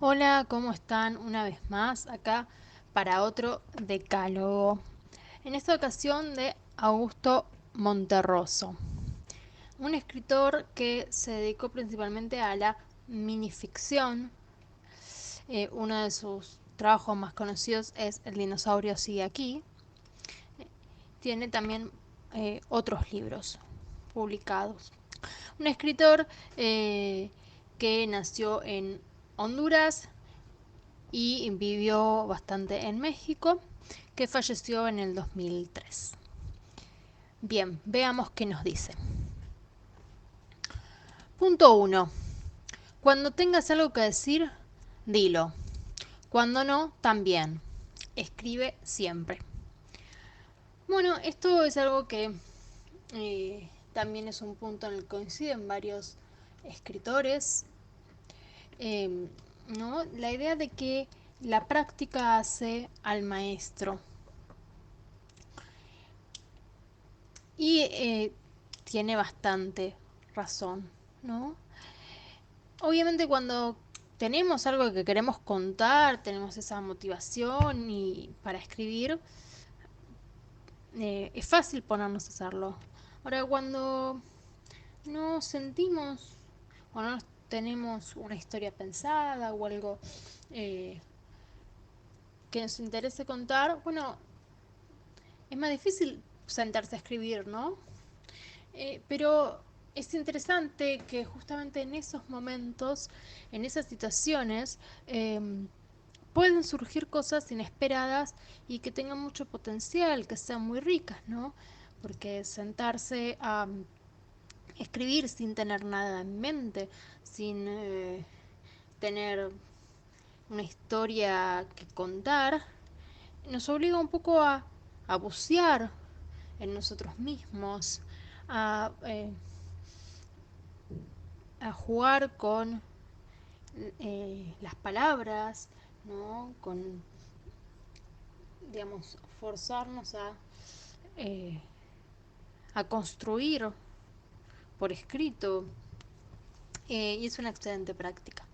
Hola, ¿cómo están? Una vez más acá para otro decálogo. En esta ocasión de Augusto Monterroso, un escritor que se dedicó principalmente a la minificción. Uno de sus trabajos más conocidos es El dinosaurio sigue aquí. Tiene también otros libros publicados. Un escritor que nació en Honduras y vivió bastante en México, que falleció en el 2003. Bien, veamos qué nos dice. Punto 1. Cuando tengas algo que decir, dilo. Cuando no, también. Escribe siempre. Bueno, esto es algo que también es un punto en el que coinciden varios escritores. Eh, ¿No? La idea de que la práctica hace al maestro. Y tiene bastante razón, ¿no? Obviamente cuando tenemos algo que queremos contar, tenemos esa motivación y para escribir, es fácil ponernos a hacerlo. Ahora cuando no sentimos o no tenemos una historia pensada o algo eh, que nos interese contar, bueno, es más difícil sentarse a escribir, ¿no? Pero es interesante que justamente en esos momentos, en esas situaciones, eh, pueden surgir cosas inesperadas y que tengan mucho potencial, que sean muy ricas, ¿no? Porque sentarse a escribir sin tener nada en mente, sin tener una historia que contar, nos obliga un poco a bucear en nosotros mismos, a jugar con las palabras, ¿no? Con, digamos, forzarnos eh, a construir por escrito. Y es una excelente práctica.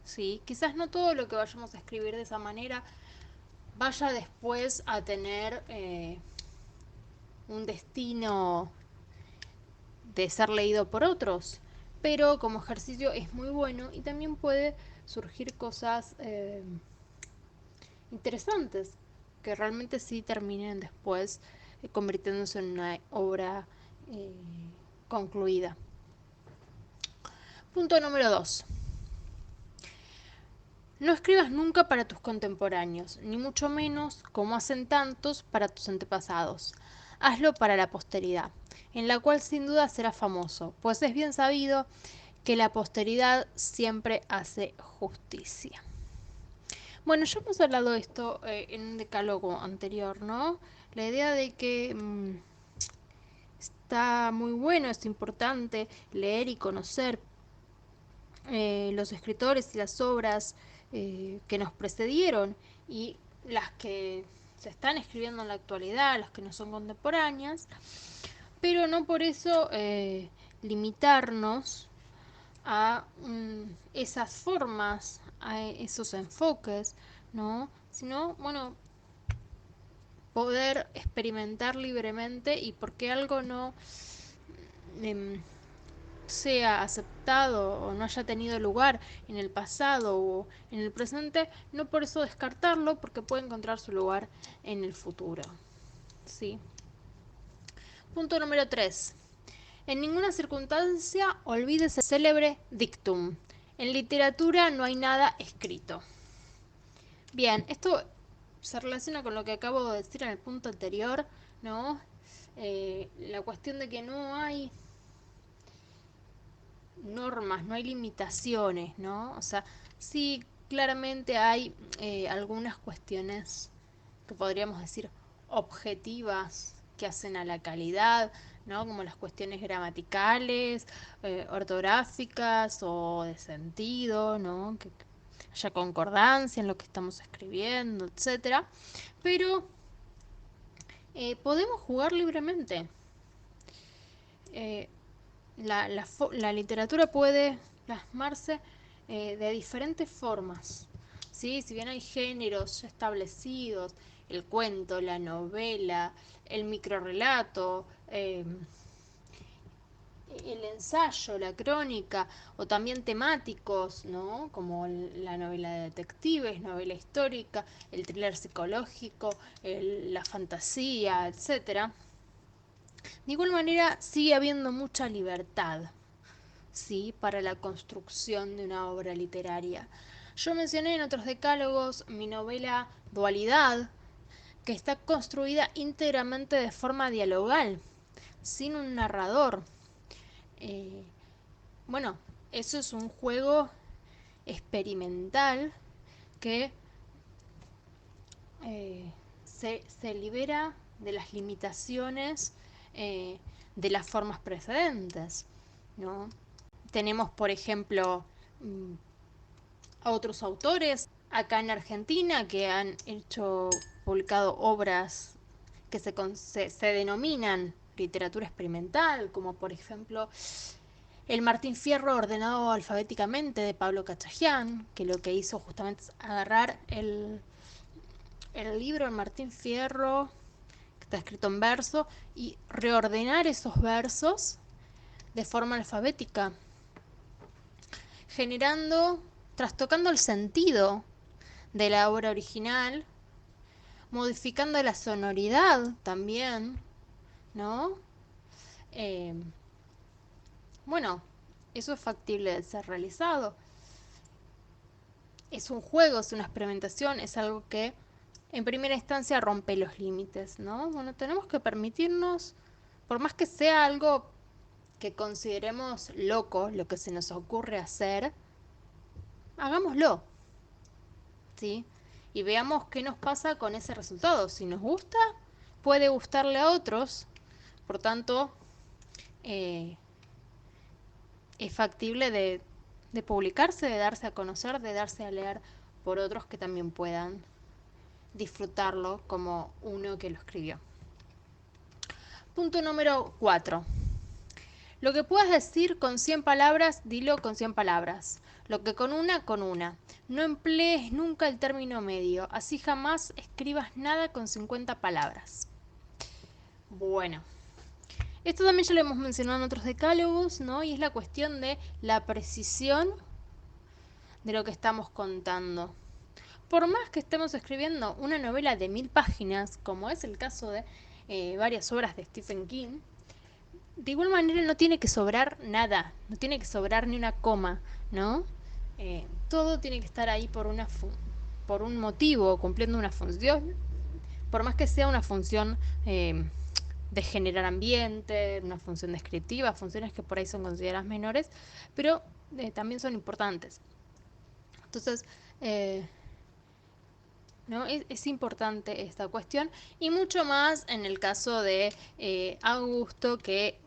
¿Sí? Quizás no todo lo que vayamos a escribir de esa manera vaya después a tener un destino de ser leído por otros, pero como ejercicio es muy bueno y también puede surgir cosas interesantes que realmente sí terminen después convirtiéndose en una obra eh, concluida. Punto número 2. No escribas nunca para tus contemporáneos, ni mucho menos, como hacen tantos, para tus antepasados. Hazlo para la posteridad, en la cual sin duda serás famoso, pues es bien sabido que la posteridad siempre hace justicia. Bueno, ya hemos hablado de esto en un decálogo anterior, ¿no? La idea de que está muy bueno, es importante leer y conocer los escritores y las obras que nos precedieron y las que se están escribiendo en la actualidad, las que no son contemporáneas, pero no por eso limitarnos a esas formas, a esos enfoques, ¿no? Sino, bueno, poder experimentar libremente y porque algo no eh, sea aceptado o no haya tenido lugar en el pasado o en el presente, no por eso descartarlo porque puede encontrar su lugar en el futuro. ¿Sí? Punto número 3. En ninguna circunstancia olvides el célebre dictum. En literatura no hay nada escrito. Bien, esto se relaciona con lo que acabo de decir en el punto anterior, ¿no? La cuestión de que no hay normas, no hay limitaciones, ¿no? O sea, sí, claramente hay algunas cuestiones que podríamos decir objetivas que hacen a la calidad, ¿no? Como las cuestiones gramaticales, ortográficas o de sentido, ¿no? Que haya concordancia en lo que estamos escribiendo, etcétera. Pero podemos jugar libremente. Eh, la literatura puede plasmarse de diferentes formas. ¿Sí? Si bien hay géneros ya establecidos, el cuento, la novela, el microrrelato, el ensayo, la crónica, o también temáticos, ¿no? Como la novela de detectives, novela histórica, el thriller psicológico, la fantasía, etcétera. De igual manera, sigue habiendo mucha libertad, ¿sí? Para la construcción de una obra literaria. Yo mencioné en otros decálogos mi novela Dualidad, que está construida íntegramente de forma dialogal, sin un narrador. Eh, bueno, eso es un juego experimental que se libera de las limitaciones de las formas precedentes, ¿no? Tenemos, por ejemplo, a otros autores acá en Argentina que han publicado obras que se denominan literatura experimental, como por ejemplo el Martín Fierro ordenado alfabéticamente de Pablo Cachajian, que lo que hizo justamente es agarrar el libro del Martín Fierro, que está escrito en verso, y reordenar esos versos de forma alfabética, generando, trastocando el sentido de la obra original, modificando la sonoridad también, ¿no? Eh, bueno, eso es factible de ser realizado. Es un juego, es una experimentación, es algo que en primera instancia rompe los límites, ¿no? Bueno, tenemos que permitirnos, por más que sea algo que consideremos loco, lo que se nos ocurre hacer, hagámoslo, ¿sí? Y veamos qué nos pasa con ese resultado. Si nos gusta, puede gustarle a otros, por tanto, eh, es factible de publicarse, de darse a conocer, de darse a leer por otros que también puedan disfrutarlo como uno que lo escribió. Punto número 4. Lo que puedas decir con 100 palabras, dilo con 100 palabras. Lo que con una, con una. No emplees nunca el término medio. Así jamás escribas nada con 50 palabras. Bueno, esto también ya lo hemos mencionado en otros decálogos, ¿no? Y es la cuestión de la precisión de lo que estamos contando. Por más que estemos escribiendo una novela de 1000 páginas, como es el caso de varias obras de Stephen King, de igual manera no tiene que sobrar nada, no tiene que sobrar ni una coma, ¿no? Todo tiene que estar ahí por un motivo, cumpliendo una función, por más que sea una función de generar ambiente, una función descriptiva, funciones que por ahí son consideradas menores, pero también son importantes. Entonces, ¿no? Es importante esta cuestión y mucho más en el caso de Augusto, que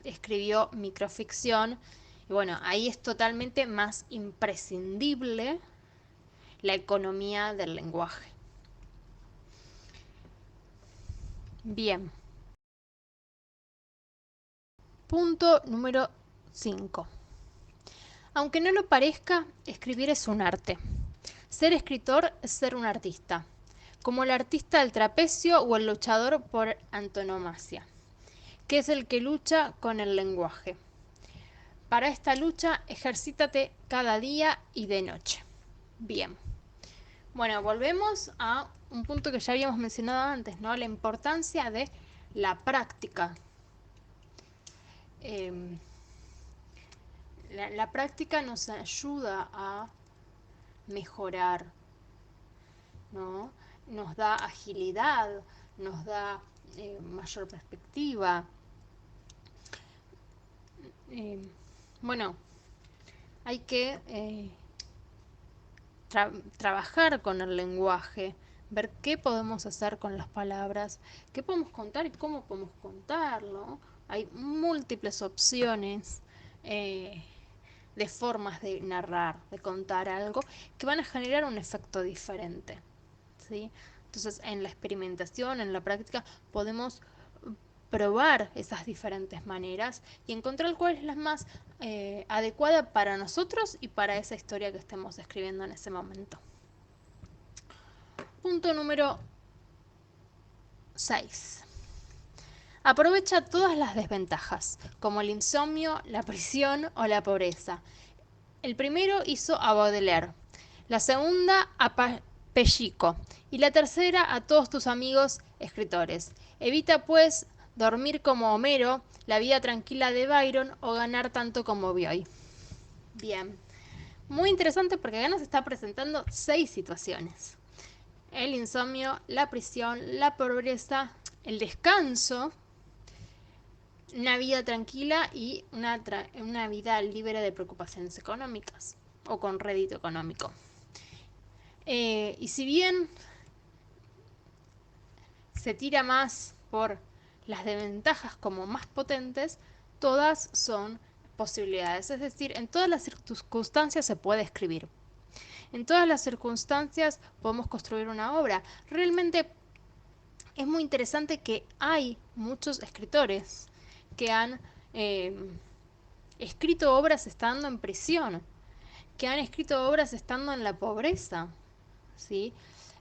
escribió microficción, y bueno, ahí es totalmente más imprescindible la economía del lenguaje. Bien, punto número 5. Aunque no lo parezca, escribir es un arte. Ser escritor es ser un artista, como el artista del trapecio o el luchador por antonomasia, que es el que lucha con el lenguaje. Para esta lucha, ejercítate cada día y de noche. Bien. Bueno, volvemos a un punto que ya habíamos mencionado antes, ¿no? La importancia de la práctica. Eh, la práctica nos ayuda a mejorar, ¿no? Nos da agilidad, nos da mayor perspectiva. Eh, bueno, hay que trabajar con el lenguaje, ver qué podemos hacer con las palabras, qué podemos contar y cómo podemos contarlo. Hay múltiples opciones de formas de narrar, de contar algo, que van a generar un efecto diferente, ¿sí? Entonces, en la experimentación, en la práctica, podemos probar esas diferentes maneras y encontrar cuál es la más adecuada para nosotros y para esa historia que estemos escribiendo en ese momento. Punto número 6. Aprovecha todas las desventajas, como el insomnio, la prisión o la pobreza. El primero hizo a Baudelaire, la segunda a Pellico y la tercera a todos tus amigos escritores. Evita, pues, dormir como Homero, la vida tranquila de Byron o ganar tanto como Bioy. Bien, muy interesante porque acá nos está presentando 6 situaciones. El insomnio, la prisión, la pobreza, el descanso, una vida tranquila y una vida libre de preocupaciones económicas o con rédito económico. Y si bien se tira más por las desventajas como más potentes, todas son posibilidades. Es decir, en todas las circunstancias se puede escribir. En todas las circunstancias podemos construir una obra. Realmente es muy interesante que hay muchos escritores que han escrito obras estando en prisión, que han escrito obras estando en la pobreza, ¿sí?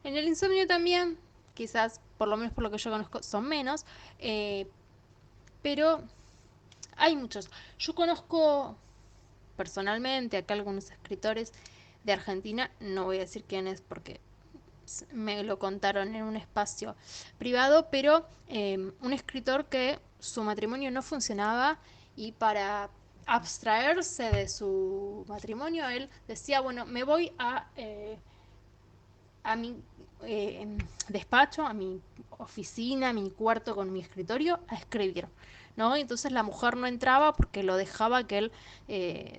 En el insomnio también, quizás, por lo menos por lo que yo conozco, son menos, pero hay muchos. Yo conozco personalmente acá algunos escritores de Argentina, no voy a decir quiénes porque me lo contaron en un espacio privado, pero un escritor que su matrimonio no funcionaba y para abstraerse de su matrimonio, él decía, bueno, me voy a mi despacho, a mi oficina, a mi cuarto con mi escritorio, a escribir. ¿No? Entonces la mujer no entraba porque lo dejaba que él,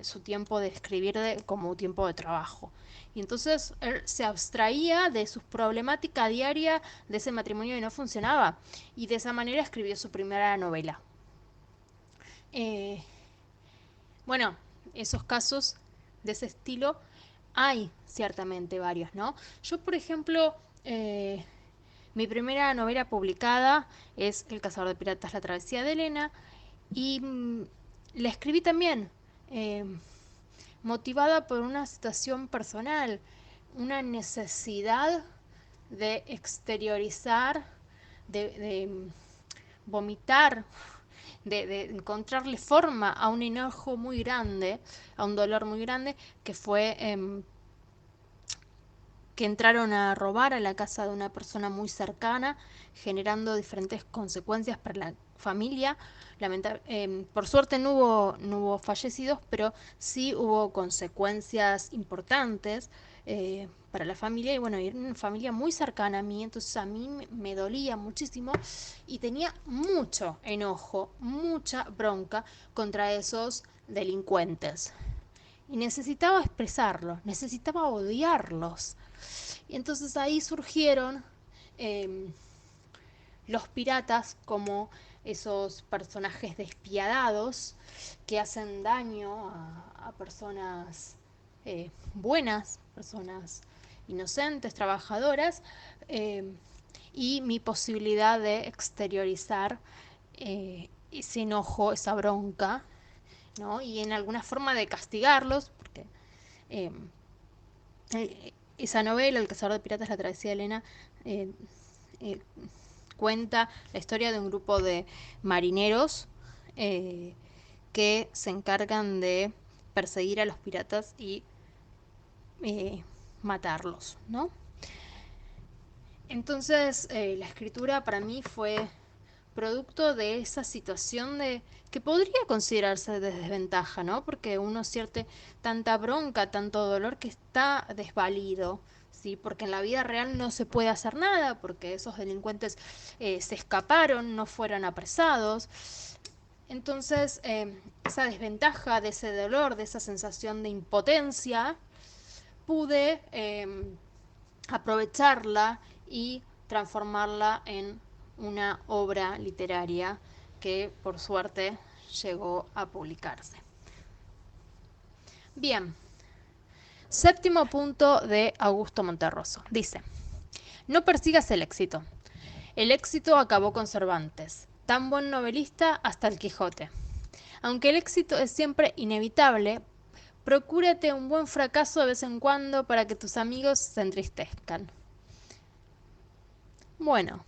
su tiempo de escribir como tiempo de trabajo. Y entonces él se abstraía de su problemática diaria de ese matrimonio que no funcionaba. Y de esa manera escribió su primera novela. Eh, bueno, esos casos de ese estilo hay ciertamente varios, ¿no? Yo, por ejemplo, mi primera novela publicada es El cazador de piratas, la travesía de Elena, y la escribí también eh, motivada por una situación personal, una necesidad de exteriorizar, de vomitar, de encontrarle forma a un enojo muy grande, a un dolor muy grande, que fue que entraron a robar a la casa de una persona muy cercana, generando diferentes consecuencias para la familia. Por suerte no hubo fallecidos, pero sí hubo consecuencias importantes para la familia. Y bueno, era una familia muy cercana a mí, entonces a mí me dolía muchísimo y tenía mucho enojo, mucha bronca contra esos delincuentes. Y necesitaba expresarlo, necesitaba odiarlos. Y entonces ahí surgieron eh, los piratas como esos personajes despiadados que hacen daño a personas buenas, personas inocentes, trabajadoras, eh, y mi posibilidad de exteriorizar ese enojo, esa bronca, ¿no? Y en alguna forma de castigarlos, porque eh, esa novela, El cazador de piratas, la travesía de Elena, eh, eh, cuenta la historia de un grupo de marineros eh, que se encargan de perseguir a los piratas y matarlos, ¿no? Entonces, la escritura para mí fue producto de esa situación de que podría considerarse de desventaja, ¿no? Porque uno siente tanta bronca, tanto dolor que está desvalido, ¿sí? Porque en la vida real no se puede hacer nada, porque esos delincuentes se escaparon, no fueron apresados. Entonces, esa desventaja de ese dolor, de esa sensación de impotencia, pude aprovecharla y transformarla en una obra literaria que por suerte llegó a publicarse. Bien, séptimo punto de Augusto Monterroso. Dice, no persigas el éxito. El éxito acabó con Cervantes, tan buen novelista hasta el Quijote. Aunque el éxito es siempre inevitable, procúrate un buen fracaso de vez en cuando para que tus amigos se entristezcan. Bueno,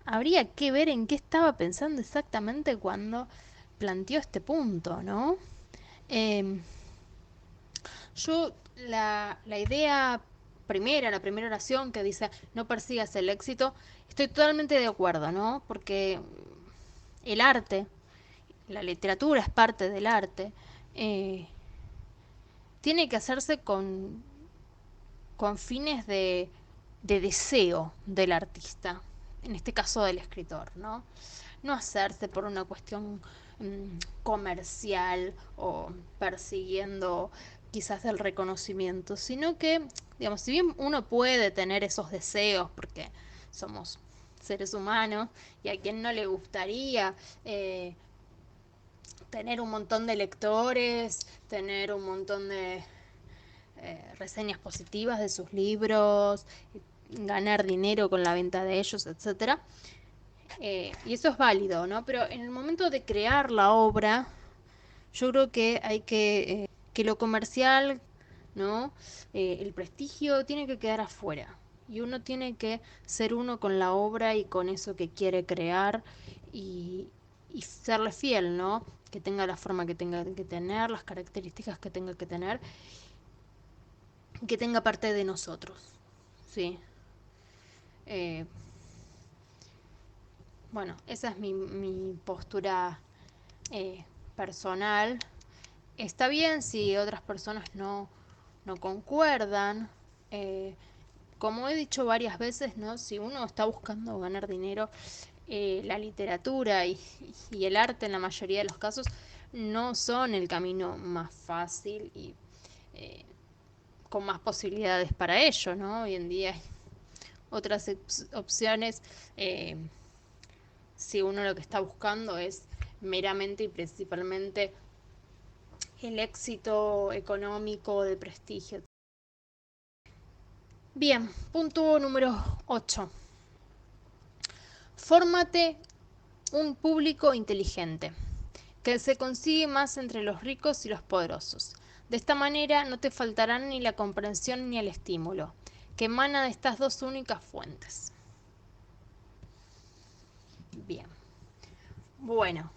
habría que ver en qué estaba pensando exactamente cuando planteó este punto, ¿no? Eh, la idea primera, la primera oración que dice no persigas el éxito, estoy totalmente de acuerdo, ¿no? Porque el arte, la literatura es parte del arte, eh, tiene que hacerse con fines de deseo del artista, en este caso del escritor, ¿no? No hacerse por una cuestión comercial o persiguiendo quizás el reconocimiento, sino que, digamos, si bien uno puede tener esos deseos, porque somos seres humanos y a quien no le gustaría tener un montón de lectores, tener un montón de reseñas positivas de sus libros, ganar dinero con la venta de ellos, etcétera. Y eso es válido, ¿no? Pero en el momento de crear la obra, yo creo que hay que lo comercial, ¿no? El prestigio tiene que quedar afuera. Y uno tiene que ser uno con la obra y con eso que quiere crear y serle fiel, ¿no? Que tenga la forma que tenga que tener, las características que tenga que tener, que tenga parte de nosotros, ¿sí? Eh, bueno, esa es mi postura eh, personal. Está bien si otras personas no concuerdan. Eh, Como he dicho varias veces, ¿no? Si uno está buscando ganar dinero, la literatura y el arte en la mayoría de los casos no son el camino más fácil y eh, con más posibilidades para ello, ¿no? Hoy en día hay otras opciones. eh, si uno lo que está buscando es meramente y principalmente el éxito económico, de prestigio. Bien, punto número 8. Fórmate un público inteligente, que se consigue más entre los ricos y los poderosos. De esta manera no te faltarán ni la comprensión ni el estímulo, que emana de estas dos únicas fuentes. Bien, bueno,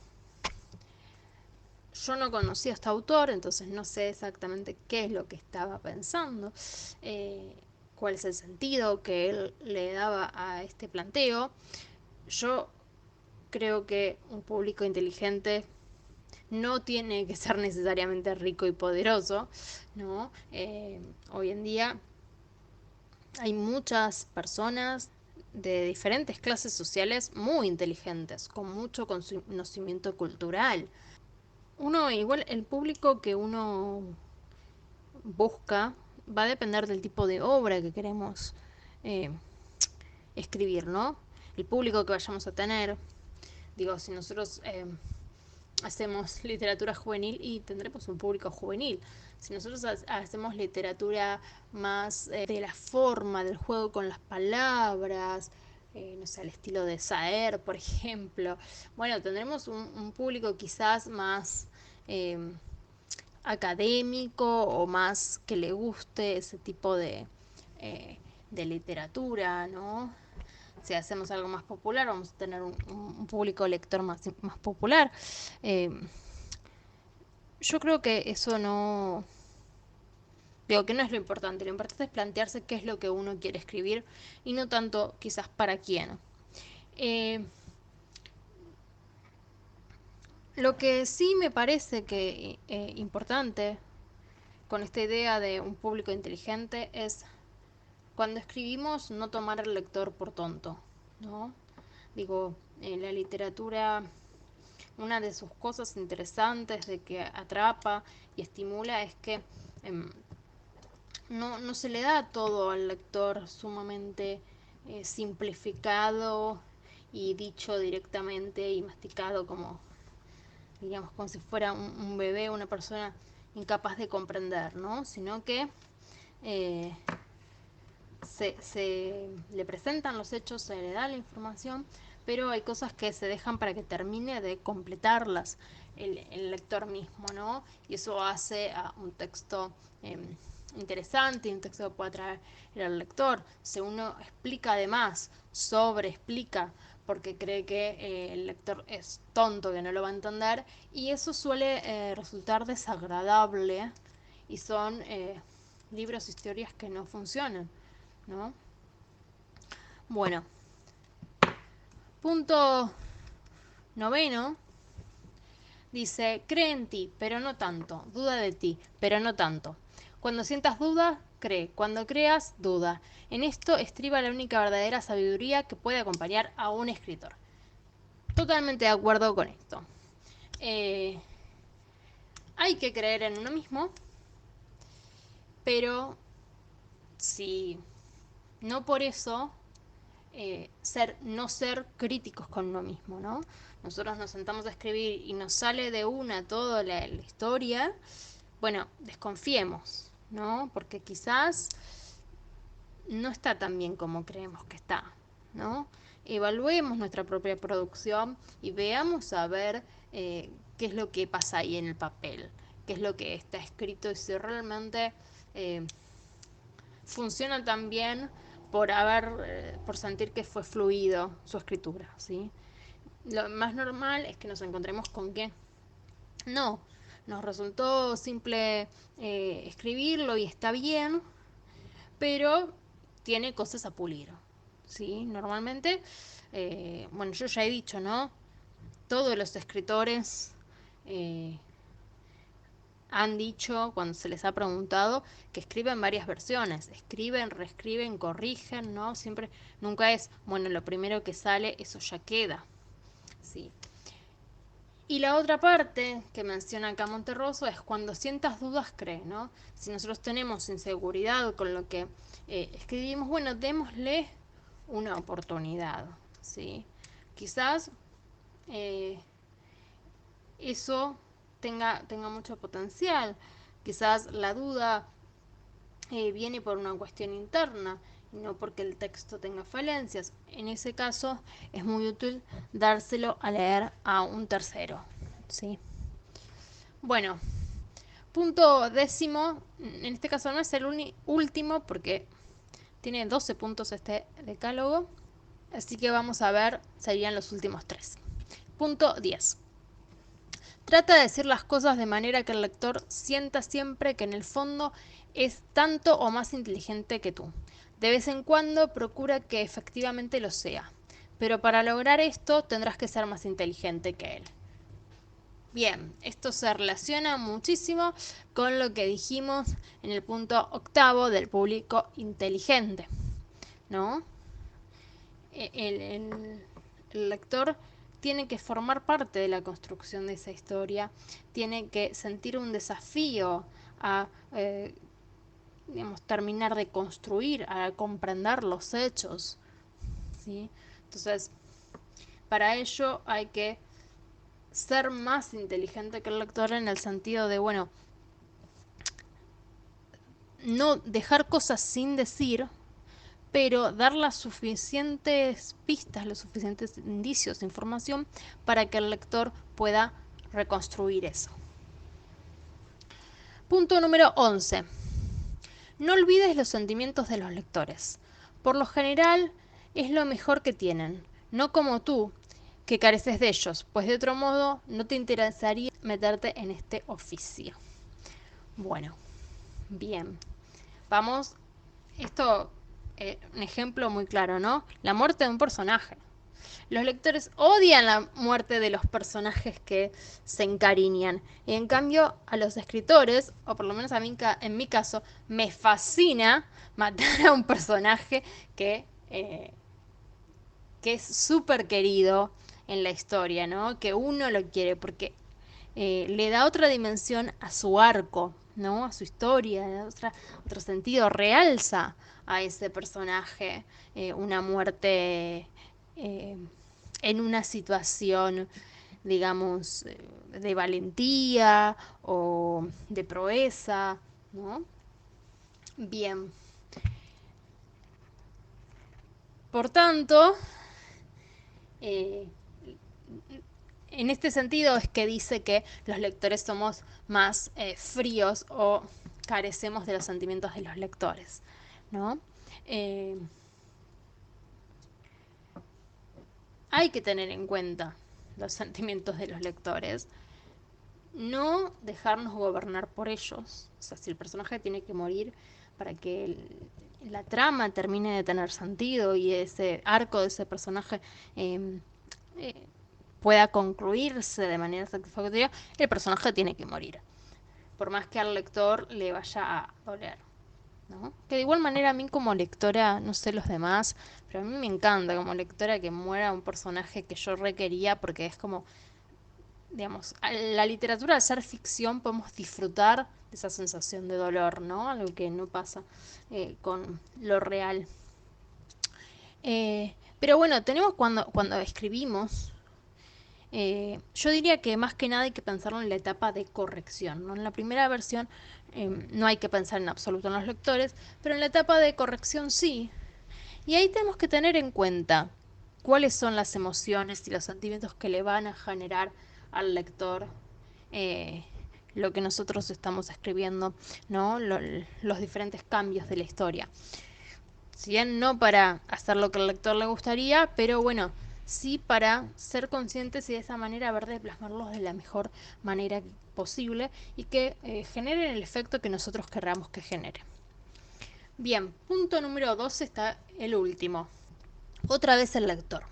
yo no conocía a este autor, entonces no sé exactamente qué es lo que estaba pensando, eh, cuál es el sentido que él le daba a este planteo. Yo creo que un público inteligente no tiene que ser necesariamente rico y poderoso, ¿no? Hoy en día hay muchas personas de diferentes clases sociales muy inteligentes, con mucho conocimiento cultural. Uno, igual, el público que uno busca va a depender del tipo de obra que queremos eh, escribir, ¿no? El público que vayamos a tener. Digo, si nosotros hacemos literatura juvenil y tendremos un público juvenil. Si nosotros hacemos literatura más de la forma, del juego con las palabras, no sé, al estilo de Saer, por ejemplo, bueno, tendremos un público quizás más eh, académico o más que le guste ese tipo de literatura, ¿no? Si hacemos algo más popular, vamos a tener un público lector más popular. Eh, yo creo que eso no... Digo que no es lo importante es plantearse qué es lo que uno quiere escribir y no tanto quizás para quién. Eh, lo que sí me parece que importante con esta idea de un público inteligente es cuando escribimos no tomar al lector por tonto, ¿no? Digo, en la literatura una de sus cosas interesantes de que atrapa y estimula es que eh, no se le da todo al lector sumamente simplificado y dicho directamente y masticado como, digamos, como si fuera un bebé, una persona incapaz de comprender, ¿no? Sino que eh, se le presentan los hechos, se le da la información, pero hay cosas que se dejan para que termine de completarlas el lector mismo, ¿no? Y eso hace a un texto interesante, un texto que pueda atraer al lector. Si uno explica además, explica porque cree que el lector es tonto, que no lo va a entender, y eso suele resultar desagradable y son libros, historias que no funcionan, ¿no? Bueno, punto noveno dice, cree en ti, pero no tanto, duda de ti, pero no tanto. Cuando sientas duda, cree, cuando creas, duda. En esto estriba la única verdadera sabiduría que puede acompañar a un escritor. Totalmente de acuerdo con esto. Hay que creer en uno mismo, pero si no por eso no ser críticos con uno mismo, ¿no? Nosotros nos sentamos a escribir y nos sale de una toda la historia, bueno, desconfiemos, ¿no? Porque quizás no está tan bien como creemos que está, ¿no? Evaluemos nuestra propia producción y veamos a ver qué es lo que pasa ahí en el papel, qué es lo que está escrito y si realmente eh, funciona tan bien por sentir que fue fluido su escritura, ¿sí? Lo más normal es que nos encontremos con que no, nos resultó simple escribirlo y está bien, pero tiene cosas a pulir, ¿sí? Normalmente, bueno, yo ya he dicho, ¿no? Todos los escritores eh, han dicho, cuando se les ha preguntado, que escriben varias versiones, escriben, reescriben, corrigen, ¿no? Siempre, nunca es, bueno, lo primero que sale, eso ya queda, ¿sí? Y la otra parte que menciona acá Monterroso es cuando sientas dudas, cree, ¿no? Si nosotros tenemos inseguridad con lo que escribimos, bueno, démosle una oportunidad, ¿sí? Quizás eh, eso tenga mucho potencial. Quizás la duda viene por una cuestión interna y no porque el texto tenga falencias. En ese caso es muy útil dárselo a leer a un tercero, ¿sí? Bueno, punto décimo, en este caso no es el último porque tiene 12 puntos este decálogo, así que vamos a ver, serían los últimos tres. Punto 10. Trata de decir las cosas de manera que el lector sienta siempre que en el fondo es tanto o más inteligente que tú. De vez en cuando procura que efectivamente lo sea, pero para lograr esto tendrás que ser más inteligente que él. Bien, esto se relaciona muchísimo con lo que dijimos en el punto octavo del público inteligente, ¿no? El lector tiene que formar parte de la construcción de esa historia, tiene que sentir un desafío a, digamos, terminar de construir, a comprender los hechos, ¿sí? Entonces, para ello hay que ser más inteligente que el lector en el sentido de, bueno, no dejar cosas sin decir, pero dar las suficientes pistas, los suficientes indicios, información para que el lector pueda reconstruir eso. Punto número 11. No olvides los sentimientos de los lectores. Por lo general es lo mejor que tienen, no como tú, que careces de ellos, pues de otro modo no te interesaría meterte en este oficio. Bueno, bien. Vamos, esto, un ejemplo muy claro, ¿no? La muerte de un personaje. Los lectores odian la muerte de los personajes que se encariñan. Y en cambio, a los escritores, o por lo menos a mí, en mi caso, me fascina matar a un personaje que es súper querido en la historia, ¿no? Que uno lo quiere porque le da otra dimensión a su arco, ¿no? A su historia, otro sentido, realza a ese personaje una muerte en una situación, digamos, de valentía o de proeza, ¿no? Bien. Por tanto, eh, en este sentido es que dice que los lectores somos más fríos o carecemos de los sentimientos de los lectores, ¿no? Eh, hay que tener en cuenta los sentimientos de los lectores, no dejarnos gobernar por ellos. O sea, si el personaje tiene que morir para que la trama termine de tener sentido y ese arco de ese personaje eh, eh, pueda concluirse de manera satisfactoria, el personaje tiene que morir. Por más que al lector le vaya a doler, ¿no? Que de igual manera a mí como lectora, no sé los demás, pero a mí me encanta como lectora que muera un personaje que yo requería porque es como, digamos, la literatura al ser ficción podemos disfrutar de esa sensación de dolor, ¿no? Algo que no pasa con lo real. Pero bueno, tenemos cuando escribimos, yo diría que más que nada hay que pensarlo en la etapa de corrección, ¿no? En la primera versión no hay que pensar en absoluto en los lectores, pero en la etapa de corrección sí. Y ahí tenemos que tener en cuenta cuáles son las emociones y los sentimientos que le van a generar al lector eh, lo que nosotros estamos escribiendo, ¿no? Los diferentes cambios de la historia. Si bien no para hacer lo que al lector le gustaría, pero bueno, sí para ser conscientes y de esa manera ver de plasmarlos de la mejor manera posible y que generen el efecto que nosotros querramos que genere. Bien, punto número 2 está el último. Otra vez el lector.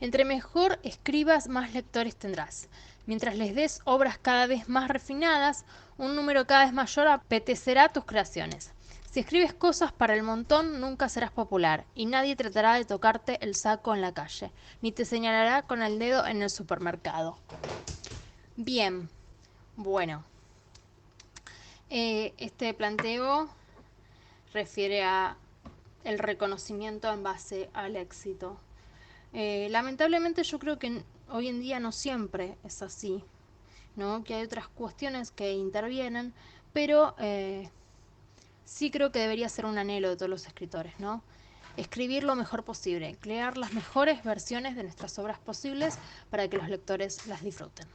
Entre mejor escribas, más lectores tendrás. Mientras les des obras cada vez más refinadas, un número cada vez mayor apetecerá tus creaciones. Si escribes cosas para el montón, nunca serás popular, y nadie tratará de tocarte el saco en la calle, ni te señalará con el dedo en el supermercado. Bien, bueno, este planteo refiere a el reconocimiento en base al éxito. Lamentablemente yo creo que hoy en día no siempre es así, ¿no? Que hay otras cuestiones que intervienen, pero sí creo que debería ser un anhelo de todos los escritores, ¿no? Escribir lo mejor posible, crear las mejores versiones de nuestras obras posibles para que los lectores las disfruten.